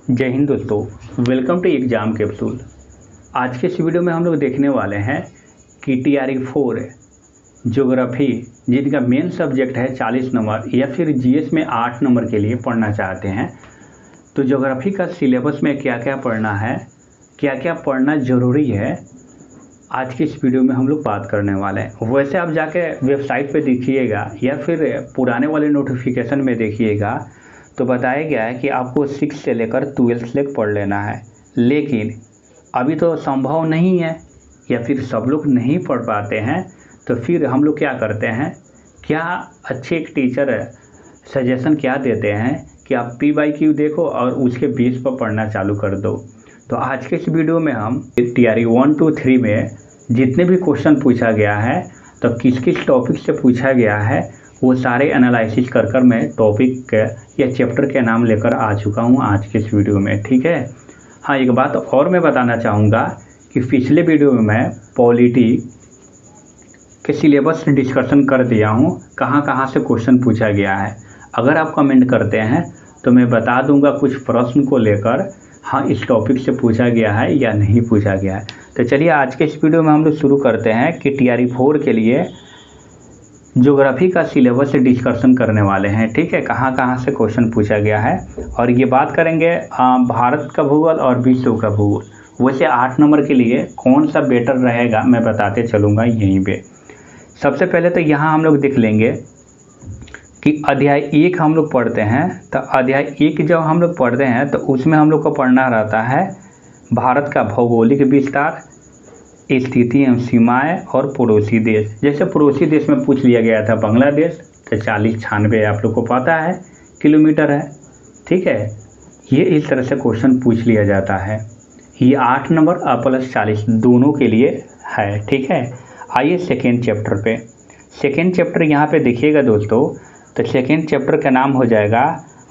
जय हिंद दोस्तों, welcome to exam capsule. आज के इस वीडियो में हम लोग देखने वाले हैं कि TRE-4 ज्योग्राफी जिनका मेन सब्जेक्ट है 40 नंबर या फिर जीएस में 8 नंबर के लिए पढ़ना चाहते हैं तो ज्योग्राफी का सिलेबस में क्या क्या पढ़ना है, क्या क्या पढ़ना ज़रूरी है, आज की इस वीडियो में हम लोग बात करने वाले हैं। वैसे आप जाके वेबसाइट पे देखिएगा या फिर पुराने वाले नोटिफिकेशन में देखिएगा तो बताया गया है कि आपको 6 से लेकर 12 तक पढ़ लेना है, लेकिन अभी तो संभव नहीं है या फिर सब लोग नहीं पढ़ पाते हैं। तो फिर हम लोग क्या करते हैं, क्या अच्छे एक टीचर सजेशन क्या देते हैं कि आप PYQ देखो और उसके बेस पर पढ़ना चालू कर दो। तो आज के इस वीडियो में हम TRE 1, 2, 3 में जितने भी क्वेश्चन पूछा गया है तो किस किस टॉपिक से पूछा गया है वो सारे एनालिसिस कर मैं टॉपिक या चैप्टर के नाम लेकर आ चुका हूँ आज के इस वीडियो में। ठीक है। हाँ, एक बात और मैं बताना चाहूँगा कि पिछले वीडियो में मैं पॉलिटी के सिलेबस डिस्कशन कर दिया हूँ, कहाँ कहाँ से क्वेश्चन पूछा गया है। अगर आप कमेंट करते हैं तो मैं बता दूंगा कुछ प्रश्न को लेकर, हाँ इस टॉपिक से पूछा गया है या नहीं पूछा गया है। तो चलिए आज के इस वीडियो में हम लोग शुरू करते हैं कि TRE 4 के लिए ज्योग्राफी का सिलेबस से डिस्कशन करने वाले हैं। ठीक है, कहाँ कहाँ से क्वेश्चन पूछा गया है और ये बात करेंगे भारत का भूगोल और विश्व का भूगोल। वैसे 8 नंबर के लिए कौन सा बेटर रहेगा मैं बताते चलूँगा यहीं पे। सबसे पहले तो यहाँ हम लोग देख लेंगे कि अध्याय 1 हम लोग पढ़ते हैं। तो अध्याय 1 जब हम लोग पढ़ते हैं तो उसमें हम लोग को पढ़ना रहता है भारत का भौगोलिक विस्तार, स्थिति एवं सीमाएँ और पड़ोसी देश। जैसे पड़ोसी देश में पूछ लिया गया था बांग्लादेश, तो 4096 आप लोग को पता है किलोमीटर है। ठीक है, ये इस तरह से क्वेश्चन पूछ लिया जाता है। ये 8 नंबर प्लस 40 दोनों के लिए है। ठीक है, आइए सेकेंड चैप्टर पे। सेकेंड चैप्टर यहाँ पे देखिएगा दोस्तों, तो सेकेंड चैप्टर का नाम हो जाएगा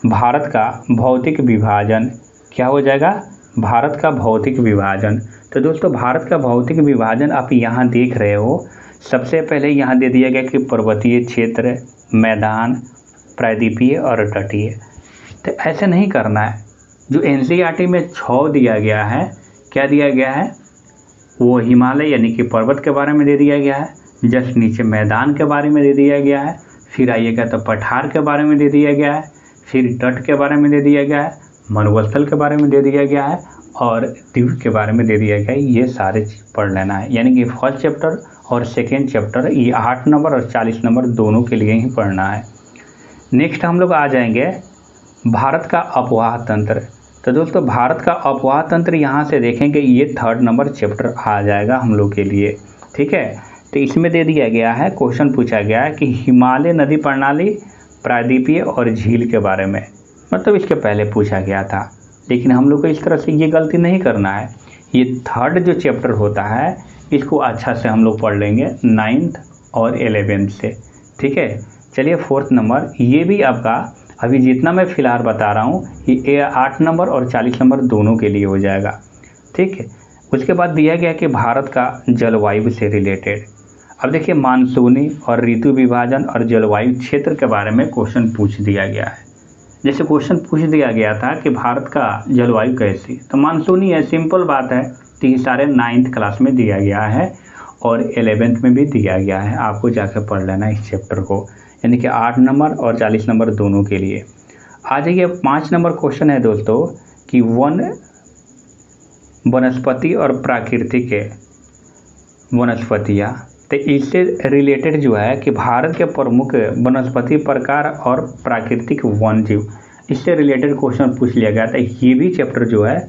भारत का भौतिक विभाजन। क्या हो जाएगा? भारत का भौतिक विभाजन। तो दोस्तों भारत का भौतिक विभाजन आप यहाँ देख रहे हो। सबसे पहले यहाँ दे दिया गया कि पर्वतीय क्षेत्र, मैदान, प्रायद्वीपीय और तटीय। तो ऐसे नहीं करना है। जो NCERT में 6 दिया गया है, क्या दिया गया है, वो हिमालय यानी कि पर्वत के बारे में दे दिया गया है, जस्ट नीचे मैदान के बारे में दे दिया गया है, फिर आइएगा तो पठार के बारे में दे दिया गया है, फिर तट के बारे में दे दिया गया है, मरुस्थल के बारे में दे दिया गया है और द्वीप के बारे में दे दिया गया है। ये सारे चीज़ पढ़ लेना है, यानी कि फर्स्ट चैप्टर और सेकेंड चैप्टर ये 8 नंबर और 40 नंबर दोनों के लिए ही पढ़ना है। नेक्स्ट हम लोग आ जाएंगे भारत का अपवाह तंत्र। तो दोस्तों भारत का अपवाह तंत्र यहाँ से देखेंगे, ये 3rd नंबर चैप्टर आ जाएगा हम लोग के लिए। ठीक है, तो इसमें दे दिया गया है, क्वेश्चन पूछा गया है कि हिमालय नदी प्रणाली, प्रायद्वीपीय और झील के बारे में, मतलब इसके पहले पूछा गया था। लेकिन हम लोग को इस तरह से ये गलती नहीं करना है। ये 3rd जो चैप्टर होता है इसको अच्छा से हम लोग पढ़ लेंगे 9th और 11th से। ठीक है, चलिए 4th नंबर, ये भी आपका अभी जितना मैं फ़िलहाल बता रहा हूँ ये 8 नंबर और 40 नंबर दोनों के लिए हो जाएगा। ठीक है, उसके बाद दिया गया कि भारत का जलवायु से रिलेटेड। अब देखिए मानसूनी और ऋतु विभाजन और जलवायु क्षेत्र के बारे में क्वेश्चन पूछ दिया गया है। जैसे क्वेश्चन पूछ दिया गया था कि भारत का जलवायु कैसी, तो मानसूनी है, सिंपल बात है। तो ये सारे 9th क्लास में दिया गया है और 11th में भी दिया गया है, आपको जाकर पढ़ लेना इस चैप्टर को, यानी कि 8 नंबर और 40 नंबर दोनों के लिए। आ जाइए 5 नंबर क्वेश्चन है दोस्तों कि वनस्पति और प्राकृतिक वनस्पतियाँ। तो इससे रिलेटेड जो है कि भारत के प्रमुख वनस्पति प्रकार और प्राकृतिक वन जीव, इससे रिलेटेड क्वेश्चन पूछ लिया गया था। ये भी चैप्टर जो है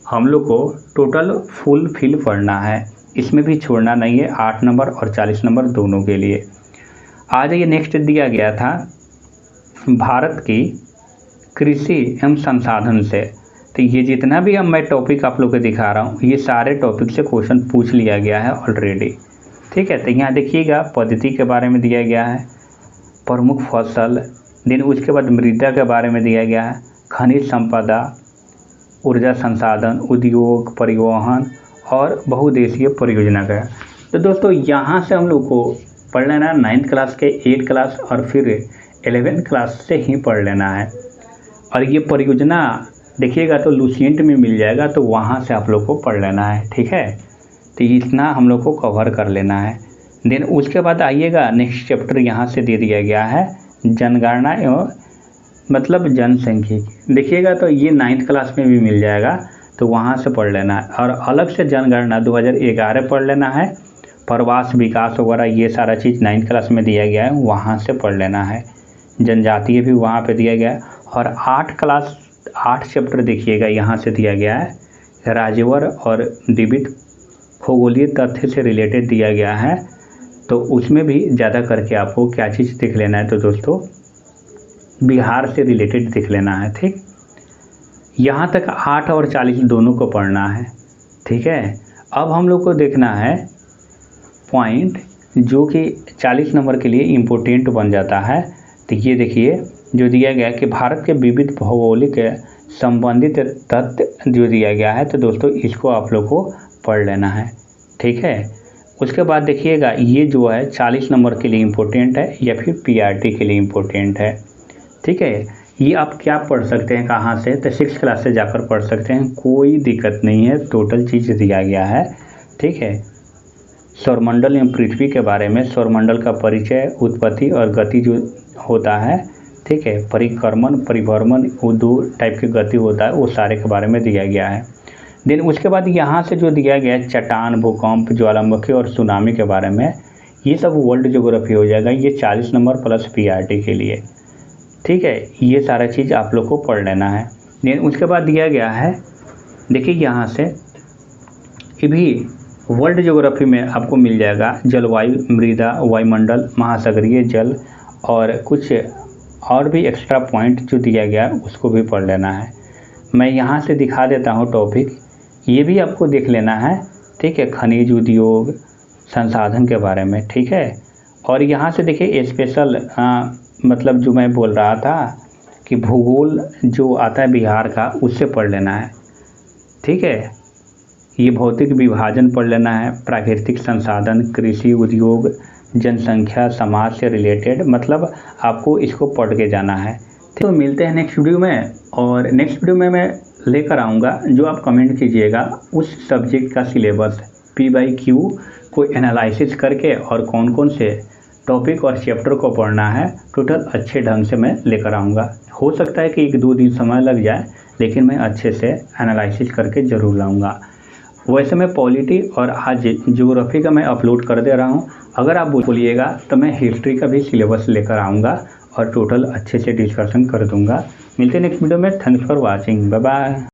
हम लोग को टोटल फुल फिल पढ़ना है, इसमें भी छोड़ना नहीं है, 8 नंबर और 40 नंबर दोनों के लिए। आज ये नेक्स्ट दिया गया था भारत की कृषि एवं संसाधन से। तो ये जितना भी अब मैं टॉपिक आप लोग को दिखा रहा हूँ ये सारे टॉपिक से क्वेश्चन पूछ लिया गया है ऑलरेडी। ठीक है, तो यहाँ देखिएगा पद्धति के बारे में दिया गया है, प्रमुख फसल, दिन उसके बाद मृदा के बारे में दिया गया है, खनिज संपदा, ऊर्जा संसाधन, उद्योग, परिवहन और बहुउद्देशीय परियोजना का। तो दोस्तों यहाँ से हम लोग को पढ़ लेना है 9th क्लास के 8 क्लास और फिर 11th क्लास से ही पढ़ लेना है। और ये परियोजना देखिएगा तो लुसेंट में मिल जाएगा, तो वहाँ से आप लोग को पढ़ लेना है, ठीक है। तो इतना हम लोग को कवर कर लेना है। देन उसके बाद आइएगा नेक्स्ट चैप्टर यहाँ से दे दिया गया है जनगणना एवं मतलब जनसांख्यिकी। देखिएगा तो ये 9th क्लास में भी मिल जाएगा, तो वहाँ से पढ़ लेना है। और अलग से जनगणना 2011 पढ़ लेना है, प्रवास विकास वगैरह ये सारा चीज़ 9th क्लास में दिया गया है, वहाँ से पढ़ लेना है। जनजातीय भी वहाँ पे दिया गया है। और 8 चैप्टर देखिएगा यहाँ से दिया गया है, राज्यवर और विविध खगोलीय तथ्य से रिलेटेड दिया गया है, तो उसमें भी ज़्यादा करके आपको क्या चीज़ देख लेना है, तो दोस्तों बिहार से रिलेटेड देख लेना है, ठीक। यहाँ तक 8 और 40 दोनों को पढ़ना है, ठीक है। अब हम लोग को देखना है पॉइंट जो कि 40 नंबर के लिए इम्पोर्टेंट बन जाता है। तो ये देखिए जो दिया गया है कि भारत के विविध भौगोलिक संबंधित तथ्य जो दिया गया है, तो दोस्तों इसको आप लोग को पढ़ लेना है, ठीक है। उसके बाद देखिएगा ये जो है 40 नंबर के लिए इम्पोर्टेंट है या फिर पीआरटी के लिए इम्पोर्टेंट है, ठीक है। ये आप क्या पढ़ सकते हैं कहाँ से, तो 6th क्लास से जाकर पढ़ सकते हैं, कोई दिक्कत नहीं है, टोटल चीज़ दिया गया है, ठीक है। सौरमंडल एवं पृथ्वी के बारे में, सौरमंडल का परिचय, उत्पत्ति और गति जो होता है, ठीक है, परिक्रमण परिभ्रमण वो 2 टाइप की गति होता है, वो सारे के बारे में दिया गया है। देन उसके बाद यहाँ से जो दिया गया है चट्टान, भूकंप, ज्वालामुखी और सुनामी के बारे में, ये सब वर्ल्ड ज्योग्राफी हो जाएगा। ये 40 नंबर प्लस पीआरटी के लिए, ठीक है। ये सारा चीज़ आप लोग को पढ़ लेना है। देन उसके बाद दिया गया है, देखिए यहाँ से ये भी वर्ल्ड ज्योग्राफी में आपको मिल जाएगा जलवायु, मृदा, वायुमंडल, महासागरीय जल और कुछ और भी एक्स्ट्रा पॉइंट जो दिया गया उसको भी पढ़ लेना है। मैं यहाँ से दिखा देता हूँ टॉपिक, ये भी आपको देख लेना है, ठीक है। खनिज उद्योग संसाधन के बारे में, ठीक है। और यहाँ से देखिए स्पेशल मतलब जो मैं बोल रहा था कि भूगोल जो आता है बिहार का, उससे पढ़ लेना है, ठीक है। ये भौतिक विभाजन पढ़ लेना है, प्राकृतिक संसाधन, कृषि, उद्योग, जनसंख्या, समाज से रिलेटेड, मतलब आपको इसको पढ़ के जाना है। तो मिलते हैं नेक्स्ट वीडियो में, और नेक्स्ट वीडियो में मैं लेकर आऊँगा जो आप कमेंट कीजिएगा उस सब्जेक्ट का सिलेबस P/Q को एनालिसिस करके और कौन कौन से टॉपिक और चैप्टर को पढ़ना है, टोटल अच्छे ढंग से मैं लेकर आऊँगा। हो सकता है कि 1-2 दिन समय लग जाए, लेकिन मैं अच्छे से एनालिसिस करके ज़रूर लाऊँगा। वैसे मैं पॉलिटी और आज ज्योग्राफी का मैं अपलोड कर दे रहा हूँ, अगर आप बोलिएगा तो मैं हिस्ट्री का भी सिलेबस लेकर आऊँगा और टोटल अच्छे से डिस्कशन कर दूँगा। मिलते हैं नेक्स्ट वीडियो में। Thanks for watching, bye bye.